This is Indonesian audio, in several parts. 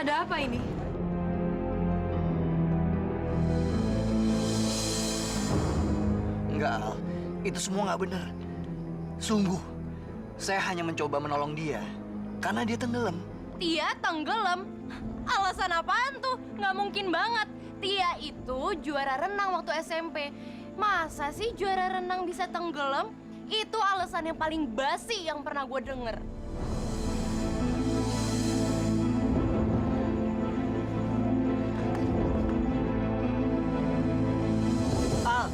Ada apa ini? Enggak, Al. Itu semua nggak benar. Sungguh, saya hanya mencoba menolong dia karena dia tenggelam. Tia tenggelam? Alasan apaan tuh? Nggak mungkin banget. Tia itu juara renang waktu SMP. Masa sih juara renang bisa tenggelam? Itu alasan yang paling basi yang pernah gue denger. Al,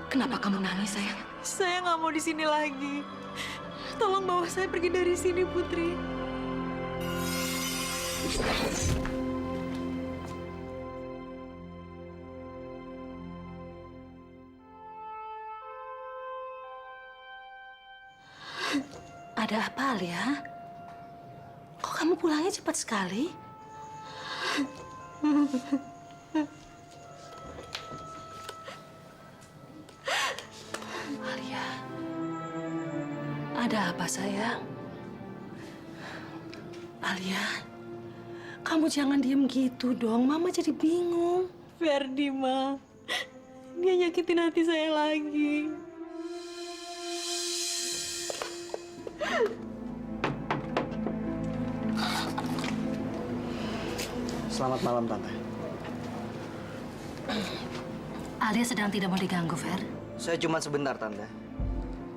Kenapa kamu nangis, sayang? Saya nggak mau di sini lagi. Tolong bawa saya pergi dari sini, Putri. Ada apa, Alia? Kok kamu pulangnya cepat sekali? Alia, ada apa, sayang? Alia, kamu jangan diem gitu dong. Mama jadi bingung. Ferdi, Ma. Dia nyakitin hati saya lagi. selamat malam, Tante. Alia sedang tidak mau diganggu, Fer. Saya cuma sebentar, Tante.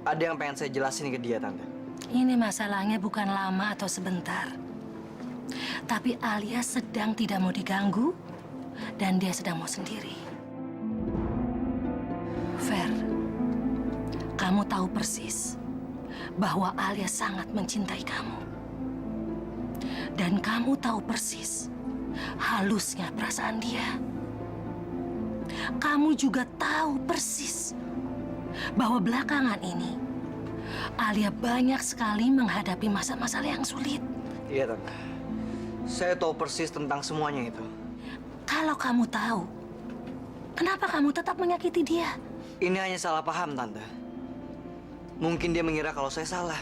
Ada yang pengen saya jelasin ke dia, Tante. Ini masalahnya bukan lama atau sebentar. Tapi Alia sedang tidak mau diganggu dan dia sedang mau sendiri. Fer, kamu tahu persis bahwa Alia sangat mencintai kamu. Dan kamu tahu persis halusnya perasaan dia. Kamu juga tahu persis bahwa belakangan ini Alia banyak sekali menghadapi masa-masa yang sulit. Iya, Tante. Saya tahu persis tentang semuanya itu. Kalau kamu tahu, kenapa kamu tetap menyakiti dia? Ini hanya salah paham, Tante. Mungkin dia mengira kalau saya salah.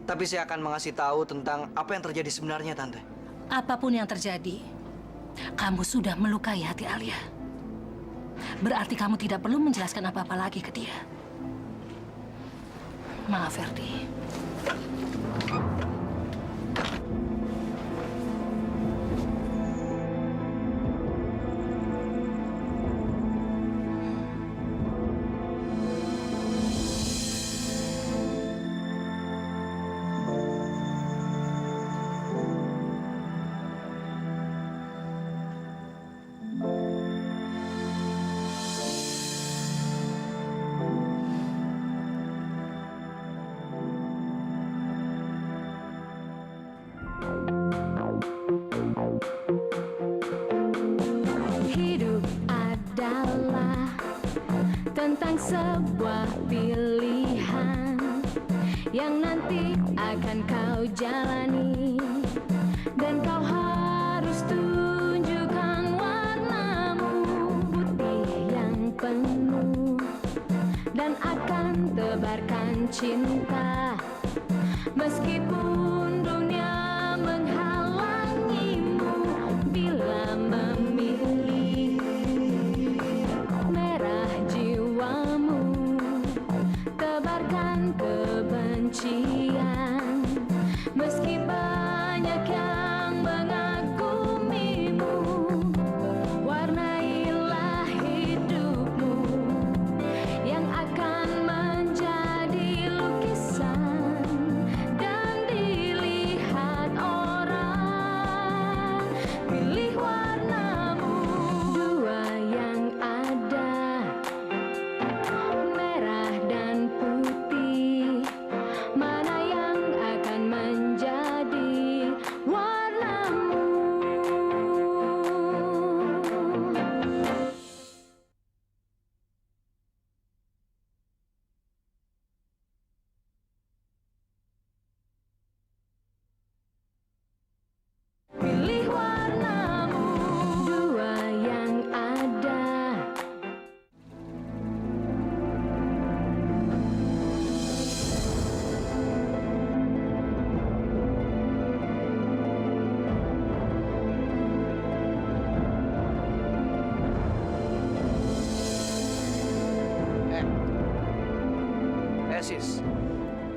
Tapi saya akan mengasih tahu tentang apa yang terjadi sebenarnya, Tante. Apapun yang terjadi, kamu sudah melukai hati Alia. Berarti kamu tidak perlu menjelaskan apa-apa lagi ke dia. Maaf, Ferdi. Hidup adalah tentang sebuah pilihan yang nanti akan kau jalani, dan kau harus tunjukkan warnamu putih yang penuh, dan akan tebarkan cinta meskipun dunia menghalangimu. Bila memilih merah jiwamu, tebarkan kebencian meski banyak yang mengagumimu. Warnailah hidupmu yang akan menjadi lukisan dan dilihat Sis,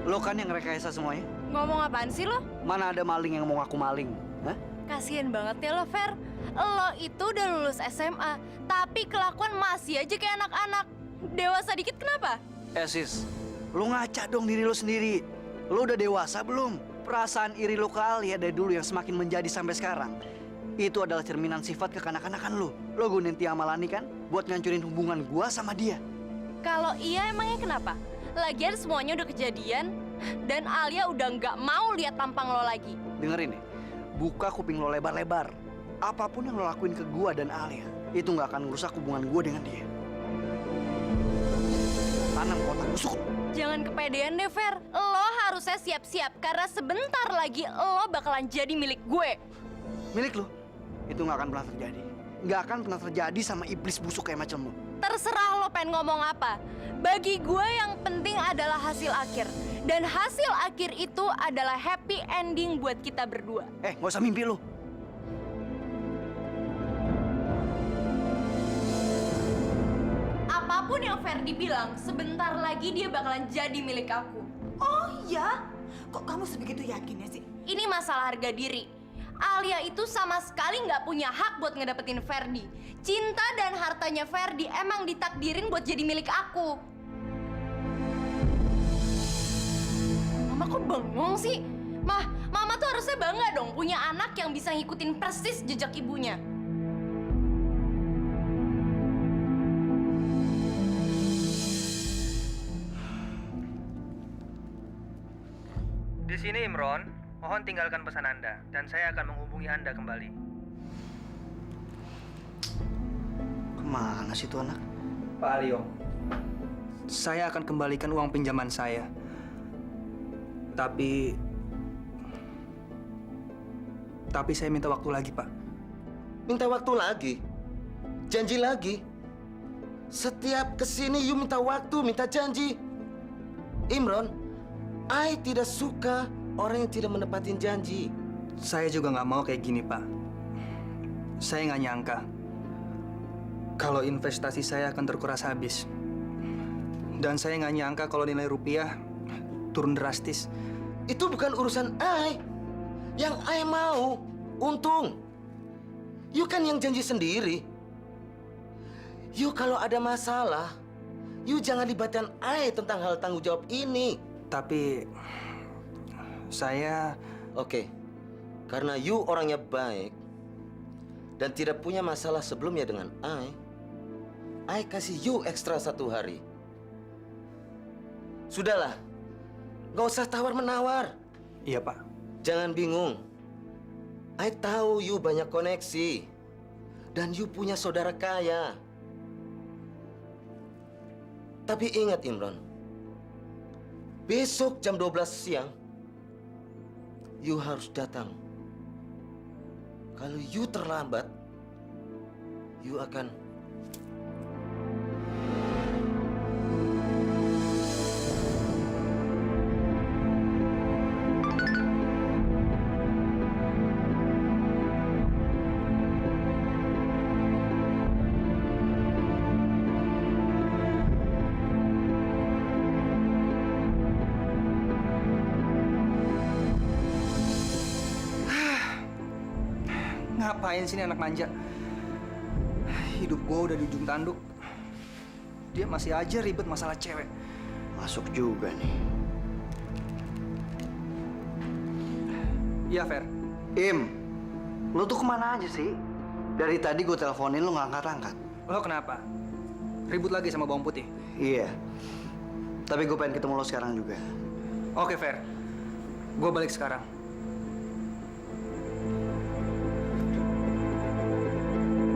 lo kan yang rekayasa semuanya. Ngomong apaan sih lo? Mana ada maling yang mau ngaku maling? Hah? Kasian banget ya lo, Fer. Lo itu udah lulus SMA, tapi kelakuan masih aja kayak anak-anak. Dewasa dikit kenapa? Sis, lo ngaca dong diri lo sendiri. Lo udah dewasa belum? Perasaan iri lo ke Alia dari dulu yang semakin menjadi sampai sekarang, itu adalah cerminan sifat kekanak-kanakan lo. Lo gunain Tia Malani kan buat ngancurin hubungan gua sama dia. Kalau iya emangnya kenapa? Lagian semuanya udah kejadian, dan Alia udah nggak mau lihat tampang lo lagi. Dengerin nih, buka kuping lo lebar-lebar. Apapun yang lo lakuin ke gua dan Alia, itu nggak akan ngerusak hubungan gua dengan dia. Tanam kotak busuk. Jangan kepedean deh, Fer. Lo harusnya siap-siap, karena sebentar lagi lo bakalan jadi milik gue. Milik lo, itu nggak akan pernah terjadi. Nggak akan pernah terjadi sama iblis busuk kayak macam lo. Terserah lo pengen ngomong apa. Bagi gue yang penting adalah hasil akhir. Dan hasil akhir itu adalah happy ending buat kita berdua. Nggak usah mimpi lo. Apapun yang Ferdi bilang, sebentar lagi dia bakalan jadi milik aku. Oh iya? Kok kamu sebegitu yakinnya sih? Ini masalah harga diri. Alia itu sama sekali nggak punya hak buat ngedapetin Ferdi. Cinta dan hartanya Ferdi emang ditakdirin buat jadi milik aku. Mama kok bengong sih? Mama tuh harusnya bangga dong punya anak yang bisa ngikutin persis jejak ibunya. Di sini Imron, mohon tinggalkan pesan Anda dan saya akan menghubungi Anda kembali. Kemana sih tuh anak? Pak Alio, saya akan kembalikan uang pinjaman saya. Tapi saya minta waktu lagi, Pak. Minta waktu lagi? Janji lagi? Setiap kesini you minta waktu, minta janji. Imron, I tidak suka orang yang tidak menepatin janji. Saya juga nggak mau kayak gini, Pak. Saya nggak nyangka kalau investasi saya akan terkuras habis. Dan saya nggak nyangka kalau nilai rupiah turun drastis. Itu bukan urusan I. Yang I mau, untung. You kan yang janji sendiri. You kalau ada masalah, you jangan libatkan I tentang hal tanggung jawab ini. Tapi saya... Oke, karena you orangnya baik dan tidak punya masalah sebelumnya dengan I kasih you ekstra 1 hari. Sudahlah, nggak usah tawar-menawar. Iya, Pak. Jangan bingung. I tahu you banyak koneksi dan you punya saudara kaya. Tapi ingat Imron, besok jam 12 siang, you harus datang. Kalau you terlambat, you akan... Ngapain sih ini anak manja? Hidup gua udah di ujung tanduk. Dia masih aja ribet masalah cewek. Masuk juga nih. Iya, Fer. Im, lo tuh kemana aja sih? Dari tadi gue teleponin lo nggak angkat-angkat. Lo kenapa? Ribut lagi sama bawang putih? Iya. Tapi gue pengen ketemu lo sekarang juga. Oke, Fer. Gua balik sekarang.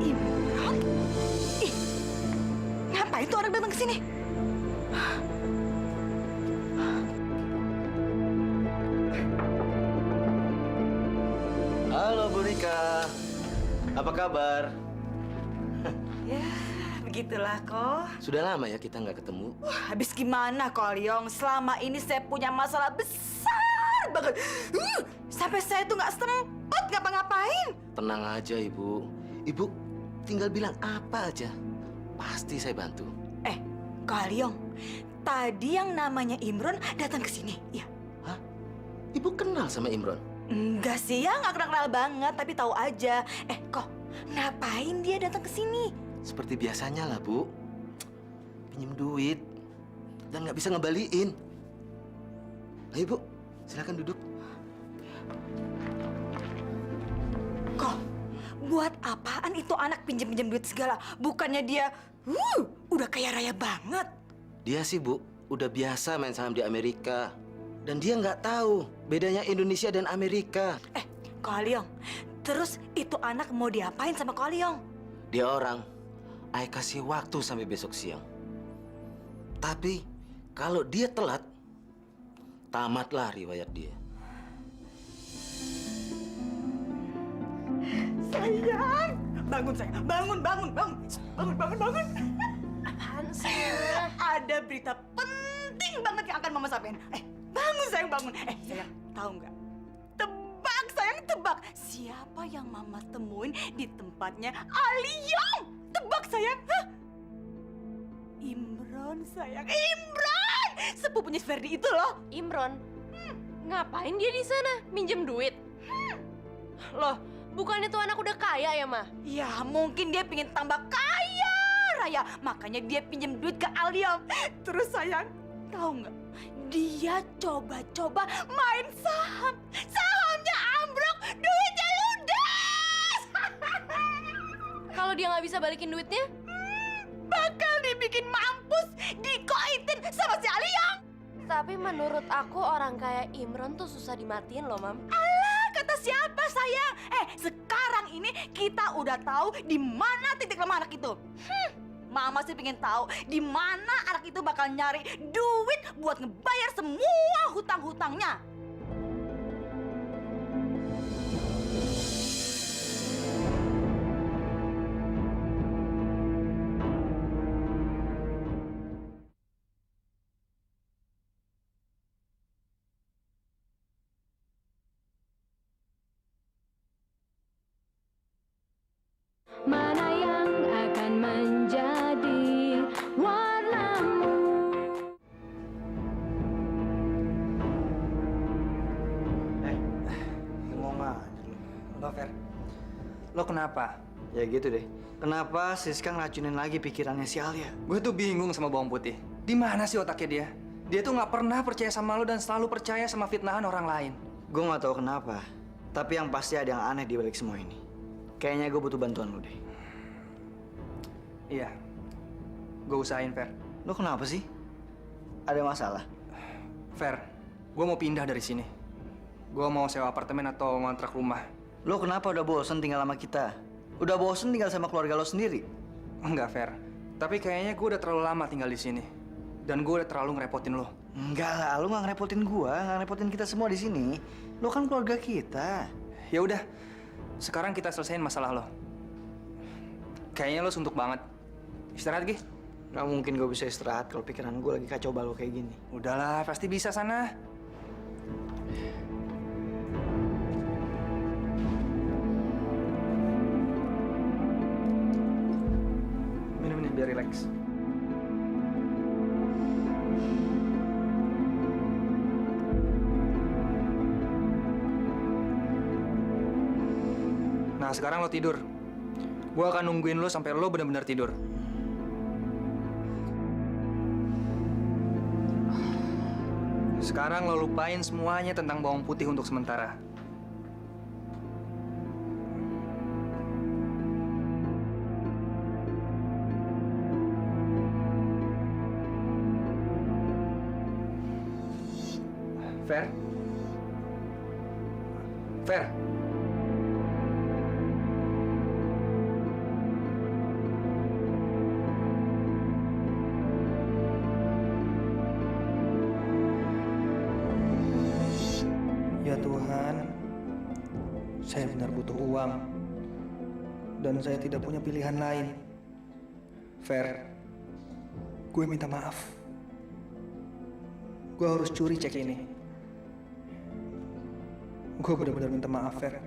Imron? Ih, ngapain tuh orang datang ke sini? Halo Bu Rika, apa kabar? Ya, begitulah kok. Sudah lama ya kita nggak ketemu. Habis gimana, Kolyong? Selama ini saya punya masalah besar banget. Sampai saya tuh nggak sempet ngapa-ngapain. Tenang aja Ibu. Ibu tinggal bilang apa aja. Pasti saya bantu. Kolyong, tadi yang namanya Imron datang ke sini, ya? Hah? Ibu kenal sama Imron? Enggak sih, ya nggak kenal-kenal banget, tapi tahu aja. Kok ngapain dia datang ke sini? Seperti biasanya lah, Bu. Pinjem duit dan nggak bisa ngembaliin. Ayo, Bu. Silakan duduk. Kok buat apaan itu anak pinjem-pinjem duit segala? Bukannya dia udah kaya raya banget. Dia sih, Bu, udah biasa main saham di Amerika. Dan dia nggak tahu bedanya Indonesia dan Amerika. Ko Aliong, terus itu anak mau diapain sama Ko Aliong? Dia orang, I kasih waktu sampai besok siang. Tapi kalau dia telat, tamatlah riwayat dia. Sayang, bangun sayang, bangun. Bangun. Apaan sih? Ada berita penting banget yang akan Mama sampaikan. Bangun sayang, bangun. Sayang, tahu nggak? Tebak sayang, tebak. Siapa yang Mama temuin di tempatnya Aliong? Tebak sayang. Hah? Imron sayang, Imron. Sepupunya Ferdi itu loh. Imron? Ngapain dia di sana? Minjem duit? Loh, bukannya tuh anak udah kaya ya, Ma? Ya mungkin dia pingin tambah kaya raya, makanya dia pinjem duit ke Aliong. Terus sayang, tahu nggak? Dia coba-coba main saham. Sahamnya ambruk, duitnya ludes. Kalau dia nggak bisa balikin duitnya? Bakal dibikin mampus, dikoitin sama si Aliong. Tapi menurut aku orang kayak Imron tuh susah dimatiin loh, Mam. Alah, kata siapa sayang? Sekarang ini kita udah tahu di mana titik lemah anak itu. Mama sih pengen tahu di mana anak itu bakal nyari duit buat ngebayar semua hutang-hutangnya. Mana yang akan menjadi warnamu? Ngomong aja lu. Lo, Fer. Lo kenapa? Ya gitu deh. Kenapa Siska ngeracunin lagi pikirannya si Alia? Gue tuh bingung sama bawang putih. Di mana sih otaknya dia? Dia tuh nggak pernah percaya sama lo dan selalu percaya sama fitnahan orang lain. Gue nggak tahu kenapa, tapi yang pasti ada yang aneh di balik semua ini. Kayaknya gue butuh bantuan lu deh. Iya. Gue usahain, Fer. Lu kenapa sih? Ada masalah? Fer, gue mau pindah dari sini. Gue mau sewa apartemen atau ngontrak rumah. Lu kenapa udah bosen tinggal sama kita? Udah bosen tinggal sama keluarga lo sendiri? Enggak, Fer. Tapi kayaknya gue udah terlalu lama tinggal di sini. Dan gue udah terlalu ngerepotin lo. Enggak lah, lu nggak ngerepotin gua, nggak ngerepotin kita semua di sini. Lu kan keluarga kita. Ya udah, sekarang kita selesaiin masalah lo. Kayaknya lo suntuk banget. Istirahat, Gi. Nggak mungkin gue bisa istirahat kalau pikiran gue lagi kacau balau kayak gini. Udahlah, pasti bisa sana. Minum nih biar rileks. Nah, sekarang lo tidur. Gua akan nungguin lo sampai lo benar-benar tidur. Sekarang lo lupain semuanya tentang bawang putih untuk sementara. Fer? Fer? Ya Tuhan, saya benar butuh uang. Dan saya tidak punya pilihan lain. Fer, gue minta maaf. Gue harus curi cek ini. Gue benar-benar minta maaf, Fer.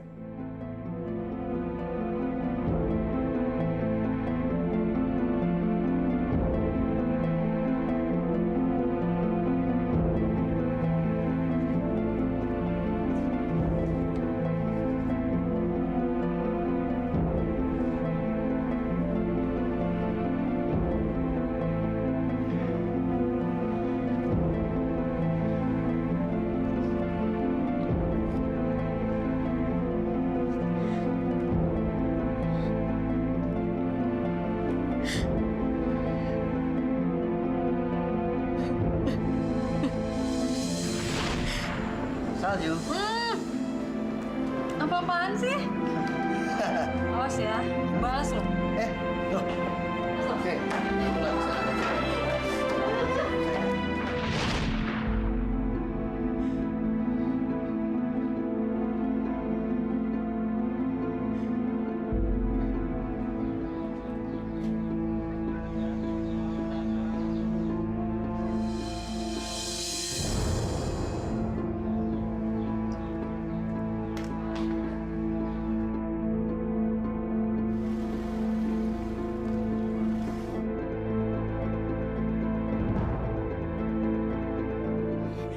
Salju. Apa-apaan sih? Awas ya, balas lo. Loh. Oke.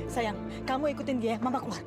Sayang, kamu ikutin dia, Mama keluar.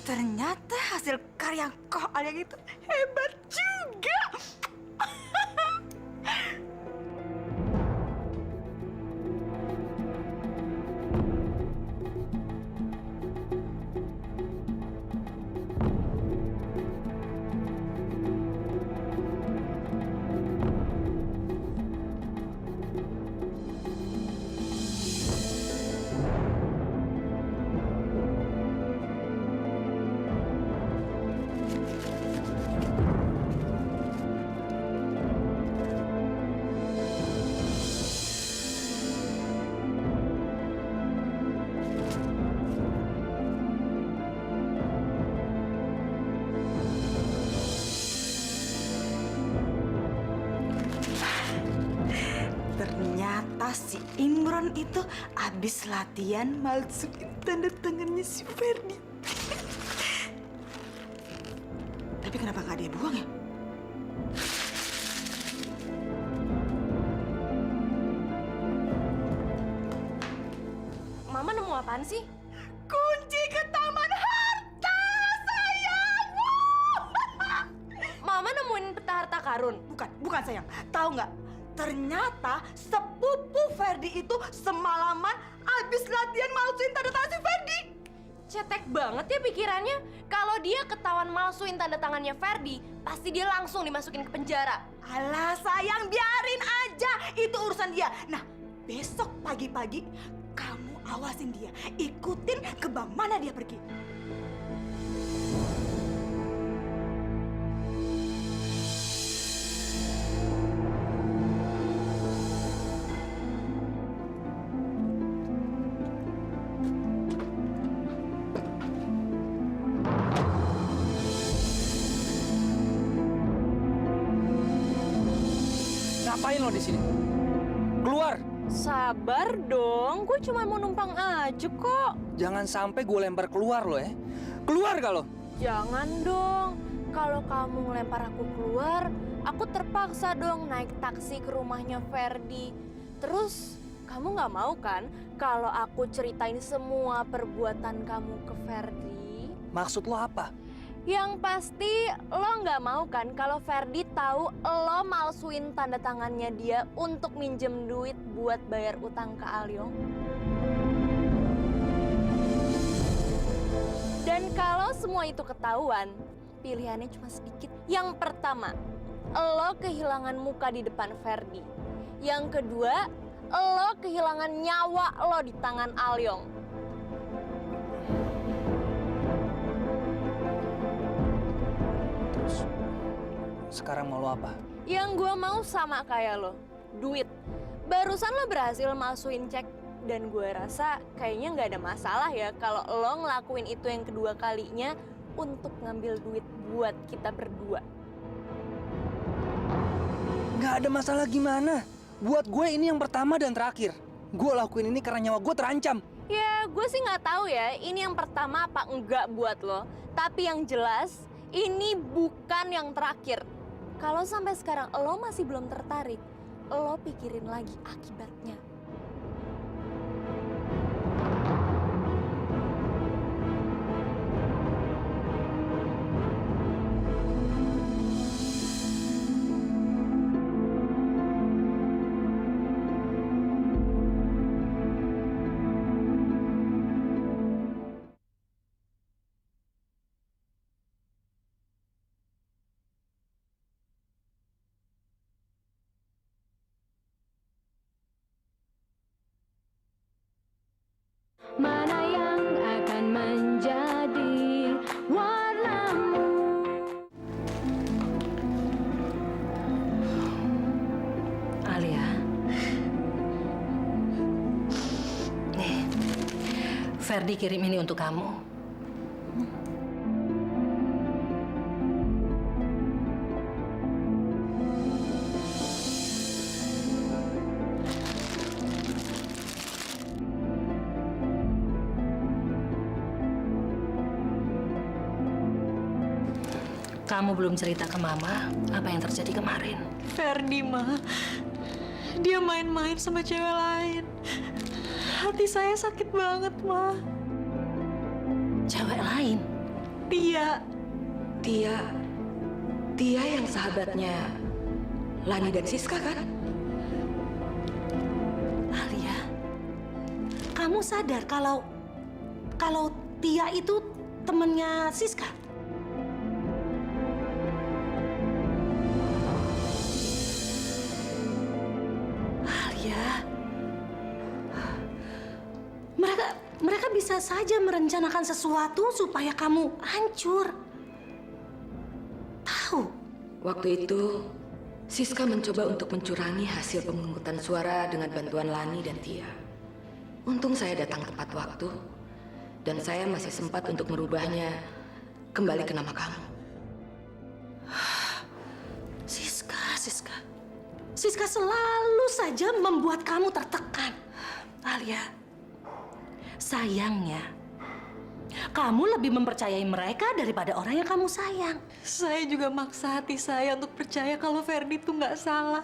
Ternyata hasil karya kau Alia itu hebat juga. Ternyata si Imron itu abis latihan masukin tanda tangannya si Ferdi. Tapi kenapa nggak dia buang ya? Mama nemu apaan sih? Kunci ke taman harta, sayang. Mama nemuin peta harta karun. Bukan sayang. Tahu nggak? Ternyata sepupu Ferdi itu semalaman abis latihan malsuin tanda tangan si Ferdi. Cetek banget ya pikirannya. Kalau dia ketahuan malsuin tanda tangannya Ferdi, pasti dia langsung dimasukin ke penjara. Alah sayang, biarin aja. Itu urusan dia. Nah, besok pagi-pagi kamu awasin dia. Ikutin ke mana dia pergi. Ngapain lo di sini? Keluar! Sabar dong, gue cuma mau numpang aja kok. Jangan sampai gue lempar keluar lo ya. Keluar gak lo? Jangan dong. Kalau kamu ngelempar aku keluar, aku terpaksa dong naik taksi ke rumahnya Ferdi. Terus kamu nggak mau kan kalau aku ceritain semua perbuatan kamu ke Ferdi? Maksud lo apa? Yang pasti lo nggak mau kan kalau Ferdi tahu lo malsuin tanda tangannya dia untuk minjem duit buat bayar utang ke Alyong. Dan kalau semua itu ketahuan, pilihannya cuma sedikit. Yang pertama, lo kehilangan muka di depan Ferdi. Yang kedua, lo kehilangan nyawa lo di tangan Alyong. Sekarang mau lo apa? Yang gue mau sama kayak lo, duit. Barusan lo berhasil masukin cek, dan gue rasa kayaknya nggak ada masalah ya kalau lo ngelakuin itu yang kedua kalinya untuk ngambil duit buat kita berdua. Nggak ada masalah gimana? Buat gue ini yang pertama dan terakhir. Gue lakuin ini karena nyawa gue terancam. Ya, gue sih nggak tahu ya ini yang pertama apa enggak buat lo. Tapi yang jelas, ini bukan yang terakhir. Kalau sampai sekarang lo masih belum tertarik, lo pikirin lagi akibatnya. Ferdi kirim ini untuk kamu. Kamu belum cerita ke Mama apa yang terjadi kemarin. Ferdi, Ma. Dia main-main sama cewek lain. Hati saya sakit banget, Ma. Cewek lain? Dia. Dia yang sahabatnya Lani dan Siska kan? Alia, kamu sadar kalau Tia itu temennya Siska? Alia, mereka bisa saja merencanakan sesuatu supaya kamu hancur. Tahu? Waktu itu, Siska mencoba untuk mencurangi hasil pemungutan suara dengan bantuan Lani dan Tia. Untung saya datang tepat waktu, dan saya masih sempat untuk merubahnya kembali ke nama kamu. Siska selalu saja membuat kamu tertekan. Alia, sayangnya, kamu lebih mempercayai mereka daripada orang yang kamu sayang. Saya juga maksa hati saya untuk percaya kalau Ferdi itu nggak salah.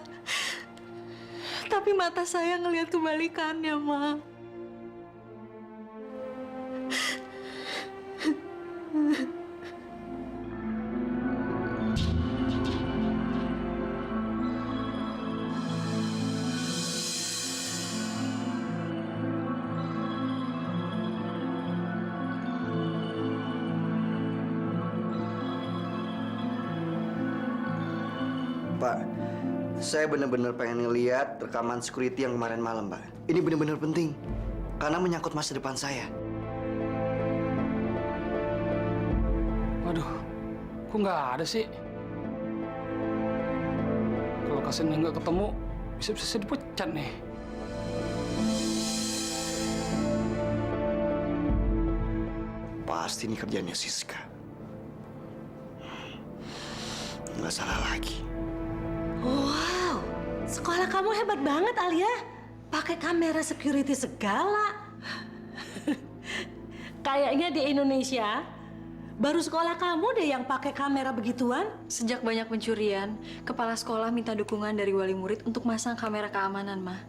Tapi mata saya ngelihat kebalikannya, Ma. Pak, saya benar-benar pengen ngeliat rekaman security yang kemarin malam, Pak. Ini benar-benar penting, karena menyangkut masa depan saya. Waduh, kok nggak ada sih? Kalau Kasennya nggak ketemu, bisa-bisa dipecat nih. Pasti ini kerjanya Siska. Nggak salah lagi. Wow, sekolah kamu hebat banget, Alia. Pakai kamera security segala. Kayaknya di Indonesia, baru sekolah kamu deh yang pakai kamera begituan. Sejak banyak pencurian, kepala sekolah minta dukungan dari wali murid untuk masang kamera keamanan, Ma.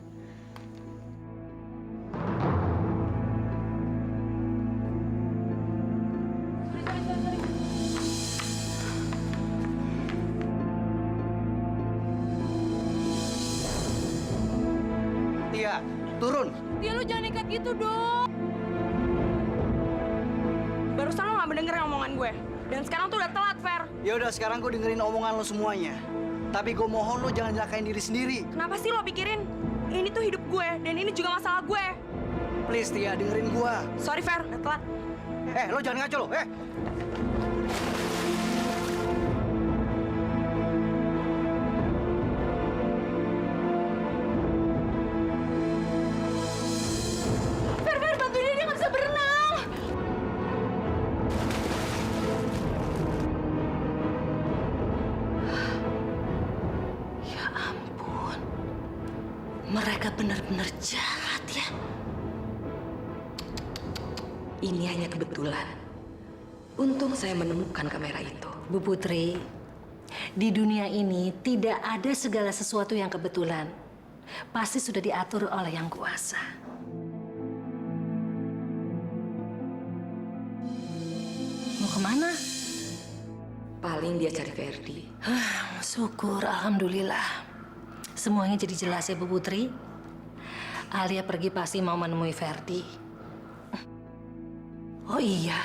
Tia, turun. Tia, lu jangan nekat gitu dong. Barusan lo nggak mendengar omongan gue. Dan sekarang tuh udah telat, Fer. Ya udah, sekarang gue dengerin omongan lo semuanya. Tapi gue mohon lo jangan nyakain diri sendiri. Kenapa sih lo pikirin? Ini tuh hidup gue, dan ini juga masalah gue. Please, Tia, dengerin gue. Sorry, Fer, udah telat. Lo jangan ngaco lo, Fer, bantuin dia nggak bisa berenang. Ya ampun, mereka benar-benar jahat ya. Ini hanya kebetulan. Untung saya menemukan kamera itu. Bu Putri, di dunia ini tidak ada segala sesuatu yang kebetulan. Pasti sudah diatur oleh Yang Kuasa. Mau kemana? Paling dia cari Ferdi. Syukur, alhamdulillah. Semuanya jadi jelas ya, Bu Putri. Alia pergi pasti mau menemui Ferdi. Oh iya,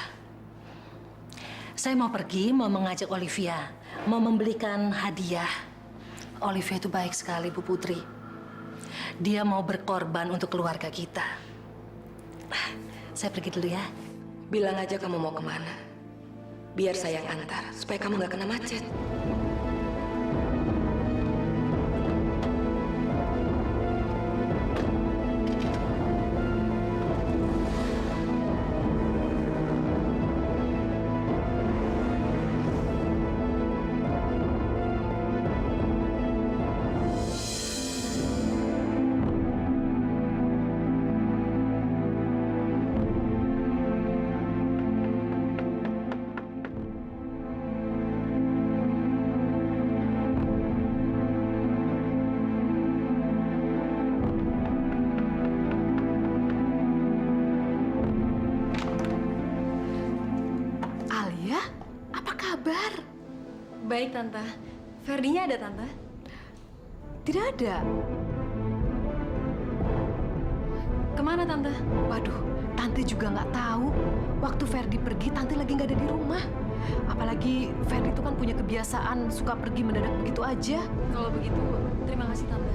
saya mau pergi, mau mengajak Olivia, mau membelikan hadiah. Olivia itu baik sekali, Bu Putri. Dia mau berkorban untuk keluarga kita. Saya pergi dulu ya. Bilang aja kamu mau kemana. Biar saya yang antar, supaya kamu nggak kena macet. kabar? Baik, Tante. Ferdinya ada, Tante? Tidak ada. Kemana, Tante? Waduh, Tante juga nggak tahu. Waktu Ferdi pergi, Tante lagi nggak ada di rumah. Apalagi Ferdi itu kan punya kebiasaan suka pergi mendadak begitu aja. Kalau begitu, terima kasih, Tante.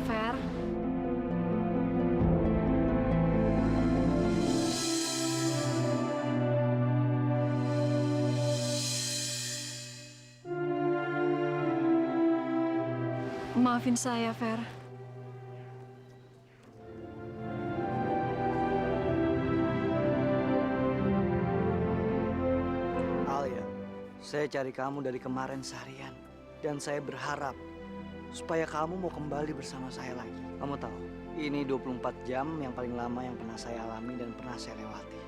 Fer. Maafin saya, Fer. Alia, saya cari kamu dari kemarin seharian. Dan saya berharap supaya kamu mau kembali bersama saya lagi. Kamu tahu, ini 24 jam yang paling lama yang pernah saya alami dan pernah saya lewati.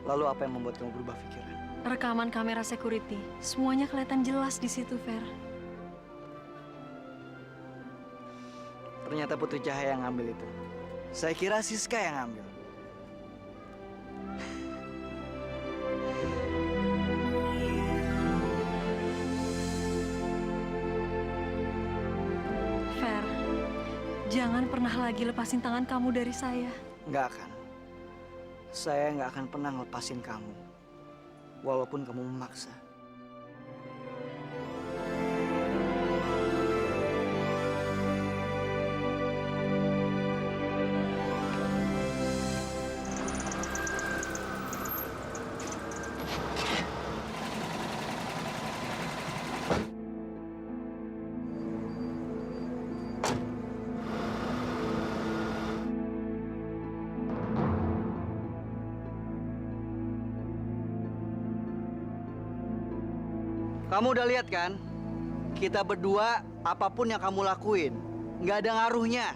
Lalu apa yang membuat kamu berubah pikiran? Rekaman kamera security. Semuanya kelihatan jelas di situ, Fer. Ternyata Putri Cahaya yang ngambil itu. Saya kira Siska yang ngambil. Fer, jangan pernah lagi lepasin tangan kamu dari saya. Nggak akan. Saya nggak akan pernah ngelepasin kamu. Walaupun kamu memaksa. Kamu udah lihat kan? Kita berdua, apapun yang kamu lakuin, nggak ada ngaruhnya.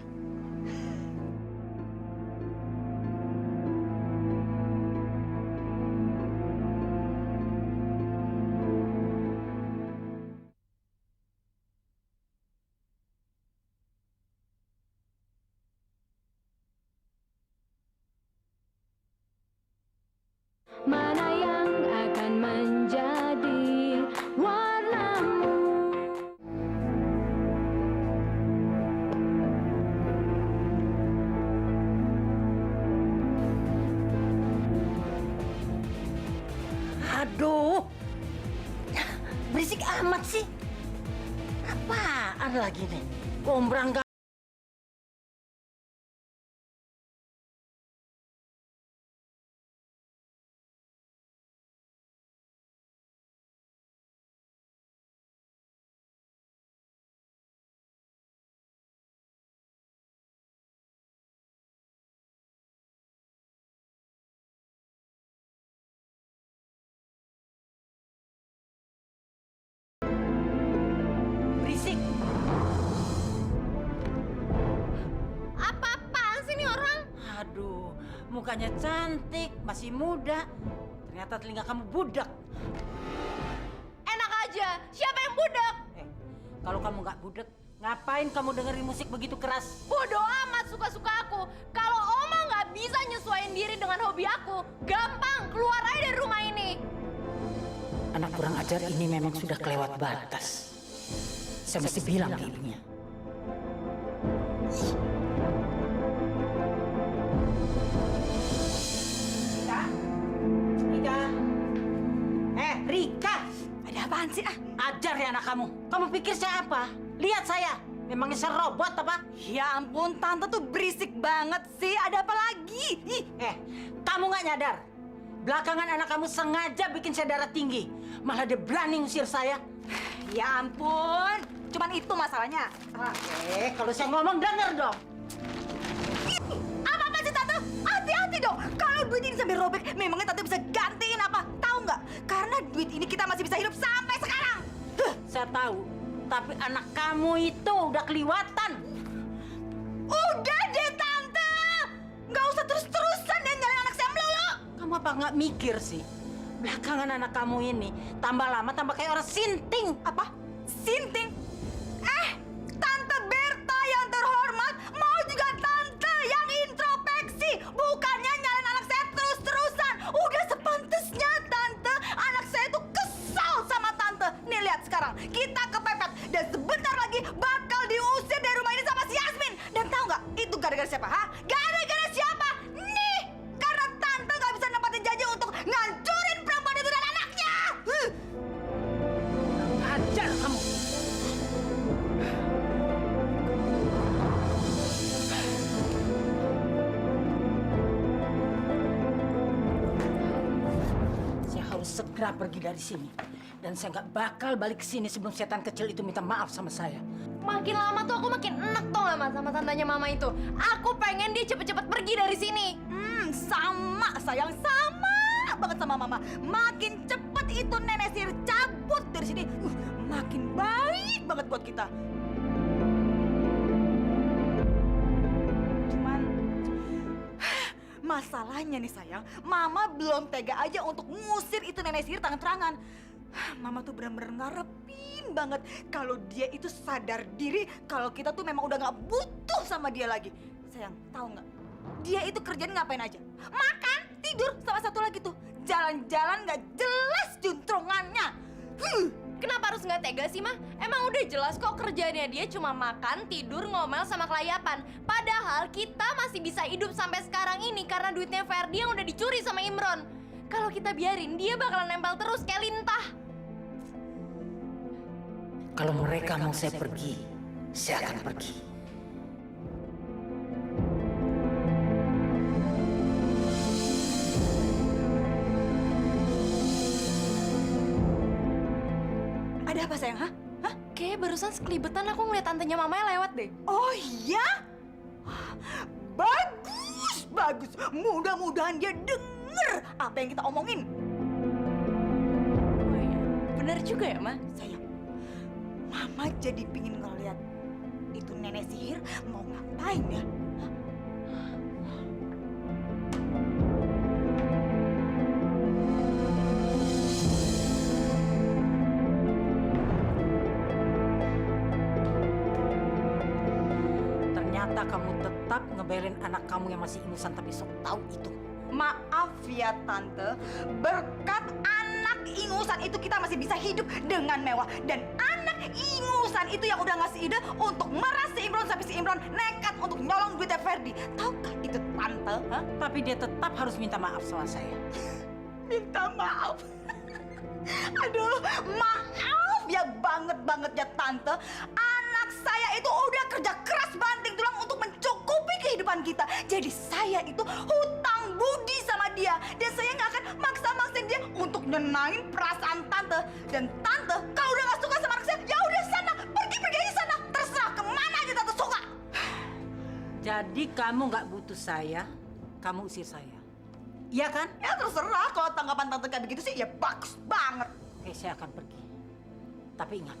Mana yang akan menjadi warnamu? Aduh, berisik amat sih. Apaan lagi nih? Gombrang gak? Berisik. Apa-apaan sih nih orang? Aduh, mukanya cantik, masih muda. Ternyata telinga kamu budak. Enak aja, siapa yang budak? Kalau kamu nggak budak, ngapain kamu dengerin musik begitu keras? Bodoh amat suka-suka aku. Kalau Oma nggak bisa nyesuaiin diri dengan hobi aku, gampang keluar aja dari rumah ini. Anak kurang ajar ini memang sudah kelewat batas. Saya mesti bilang ke ibunya. Rika? Rika? Rika! Ada apaan sih? Ajar ya anak kamu. Kamu pikir saya apa? Lihat saya. Memangnya saya robot apa? Ya ampun, Tante tuh berisik banget sih. Ada apa lagi? Ih, Kamu nggak nyadar? Belakangan anak kamu sengaja bikin saya darah tinggi. Malah dia berani ngusir saya. Ya ampun, cuman itu masalahnya. Kalau saya ngomong denger dong. Apa sih Tante? Hati-hati dong. Kalau duit ini sampai robek, memangnya Tante bisa gantiin apa? Tahu nggak? Karena duit ini kita masih bisa hidup sampai sekarang. Saya tahu, tapi anak kamu itu udah keliwatan. Udah deh Tante, nggak usah terus-terusan dan nyalain anak saya melulu. Kamu apa nggak mikir sih? Belakangan anak kamu ini tambah lama tambah kayak orang sinting. Apa? Sinting? Tante Berta yang terhormat mau juga Tante yang introspeksi, bukannya nyalain anak saya terus-terusan. Udah sepantasnya Tante, anak saya itu kesal sama Tante. Nih lihat sekarang, kita kepepet dan sebentar lagi bakal diusir dari rumah ini sama si Yasmin. Dan tahu nggak itu gara-gara siapa? Gara-gara siapa? Nih, karena Tante nggak bisa nempatin janji untuk ngancurin perempuan itu dan anaknya. Hajar kamu. Saya harus segera pergi dari sini. Dan saya nggak bakal balik ke sini sebelum setan kecil itu minta maaf sama saya. Makin lama tuh aku makin enak tuh lama sama tantanya mama itu. Aku pengen dia cepet-cepet pergi dari sini. Sama sayang, sama banget sama mama. Makin cepet itu nenek sihir cabut dari sini, makin baik banget buat kita. Cuman masalahnya nih sayang, mama belum tega aja untuk ngusir itu nenek sihir tangan-terangan. Mama tuh benar-benar ngarepin banget kalau dia itu sadar diri kalau kita tuh memang udah nggak butuh sama dia lagi. Sayang, tahu nggak? Dia itu kerjaan ngapain aja? Makan, tidur, sama satu lagi tuh jalan-jalan nggak jelas juntrungannya. Kenapa harus nggak tega sih, Mah? Emang udah jelas kok kerjaannya dia cuma makan, tidur, ngomel, sama kelayapan. Padahal kita masih bisa hidup sampai sekarang ini karena duitnya Ferdi yang udah dicuri sama Imron. Kalau kita biarin, dia bakalan nempel terus kayak lintah. Kalau mereka mau saya pergi, saya akan pergi. Ada apa sayang, hah? Kayak barusan sekelibetan aku ngeliat tantenya mamanya lewat deh. Oh iya? Bagus, bagus. Mudah-mudahan dia denger apa yang kita omongin. Oh iya, bener juga ya, Ma? Sayang, Mama jadi pingin ngeliat itu nenek sihir mau ngapain ya? Ternyata kamu tetap ngebelin anak kamu yang masih ingusan tapi sok tahu itu. Maaf ya Tante, berkat anak ingusan itu kita masih bisa hidup dengan mewah. Dan anak ingusan itu yang udah ngasih ide untuk meras si Imron sampai si Imron nekat untuk nyolong duitnya Ferdi. Tahukah itu Tante? Hah? Tapi dia tetap harus minta maaf sama saya. Minta maaf? Aduh, maaf ya banget ya Tante. Anak saya itu udah kerja keras banting tulang untuk mencukupi kehidupan kita. Jadi saya itu hutang budi sama dia. Dan saya nggak akan maksa-maksain dia untuk nyenangin perasaan Tante. Dan Tante, kalau udah nggak suka sama anak saya, ya udah sana, pergi aja sana. Terserah kemana aja Tante suka. Jadi kamu nggak butuh saya, kamu usir saya. Iya kan? Ya terserah, kalau tanggapan Tante kayak begitu sih ya bagus banget. Oke, saya akan pergi. Tapi ingat,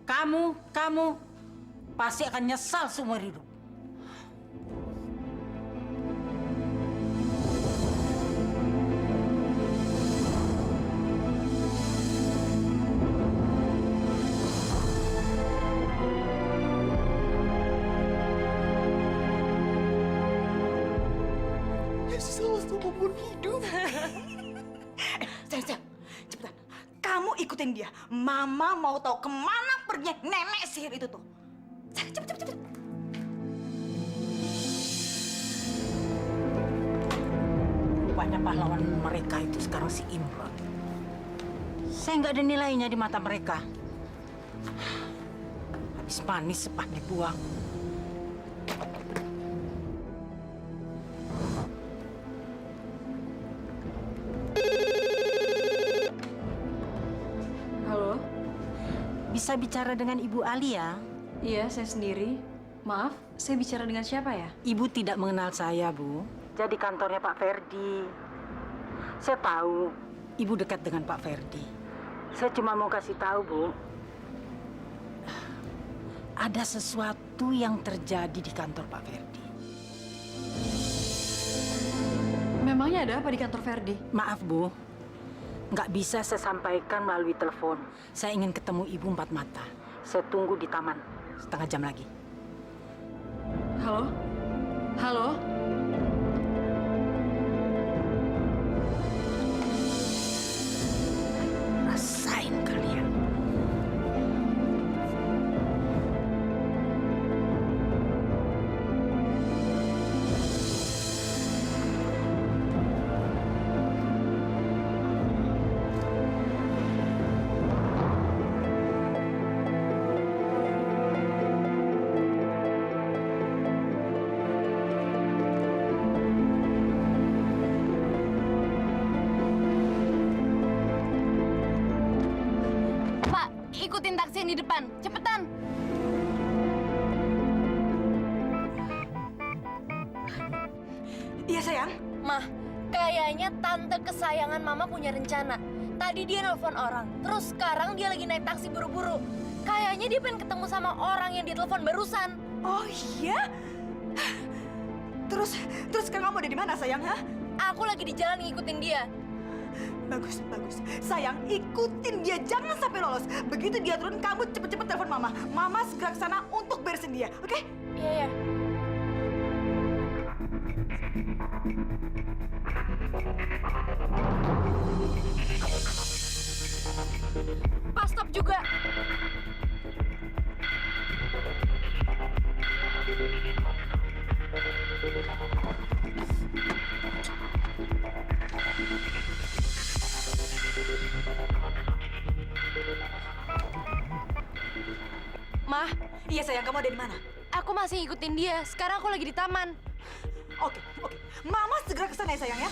kamu pasti akan nyesal seumur hidup. Nyesal seumur hidup. Sayang, cepetan. Kamu ikutin dia. Mama mau tahu kemana perginya nenek sihir itu tuh. Sayang, cepet. Rupanya pahlawan mereka itu sekarang si Imron. Saya nggak ada nilainya di mata mereka. Habis manis sepah dibuang. Halo? bisa bicara dengan Ibu Alia? Iya, saya sendiri. Maaf, saya bicara dengan siapa ya? Ibu tidak mengenal saya, Bu. Jadi kantornya Pak Ferdi. Saya tahu Ibu dekat dengan Pak Ferdi. Saya cuma mau kasih tahu, Bu. Ada sesuatu yang terjadi di kantor Pak Ferdi. Memangnya ada apa di kantor Ferdi? Maaf, Bu. Nggak bisa saya sampaikan melalui telepon. Saya ingin ketemu Ibu empat mata. Saya tunggu di taman setengah jam lagi. Halo? Halo? Rasain kalian. Pak, ikutin taksi yang di depan. Cepetan. Iya sayang. Mah, kayaknya tante kesayangan Mama punya rencana. Tadi dia nelfon orang, terus sekarang dia lagi naik taksi buru-buru. Kayaknya dia pengen ketemu sama orang yang ditelepon barusan. Oh iya? Terus sekarang kamu ada di mana sayang, ha? Aku lagi di jalan ngikutin dia. Bagus, bagus. Sayang, ikutin dia. Jangan sampai lolos. Begitu dia turun, kamu cepet-cepet telepon Mama. Mama segera ke sana untuk beresin dia, oke? Iya, iya. Pas stop juga. Mah, iya sayang, kamu ada di mana? Aku masih ngikutin dia. Sekarang aku lagi di taman. Oke. Mama segera ke sana ya sayang ya.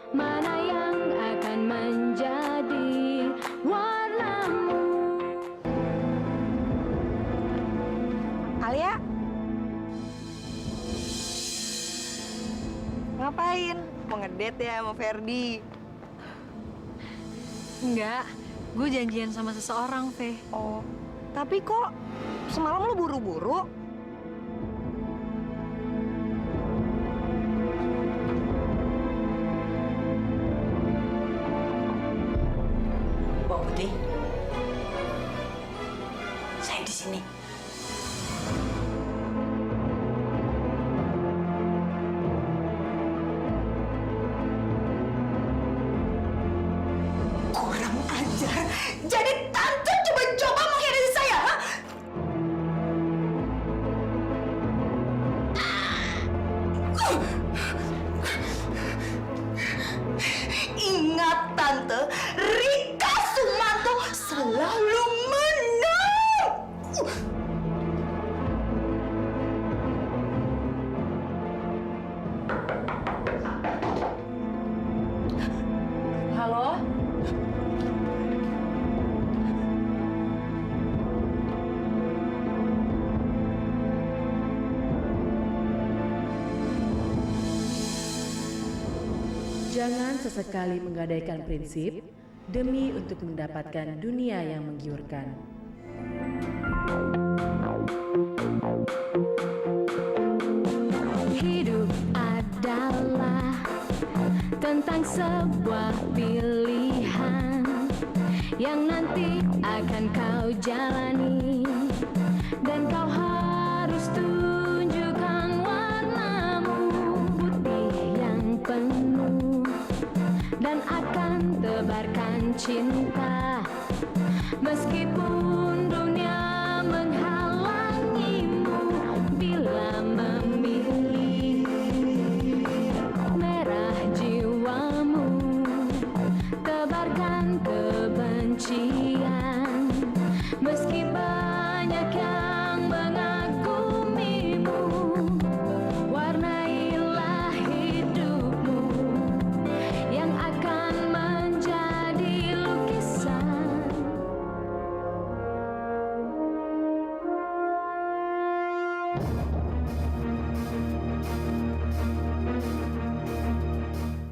Mana yang akan menjadi warnamu? Alia? Ngapain? Mau ngedate ya sama Ferdi? Enggak, gue janjian sama seseorang, Fe. Oh, tapi kok semalam lu buru-buru? Bawang putih. Saya di sini. Kurang ajar. Jadi tante coba-coba mengkhianati saya, ha? Ingat tante, Rika Sumanto selalu menang. Halo? Jangan sesekali menggadaikan prinsip demi untuk mendapatkan dunia yang menggiurkan. Hidup adalah tentang sebuah pilihan yang nanti akan kau jalani, dan kau harus tunjukkan warnamu putih yang penuh, dan akan tebarkan cinta meskipun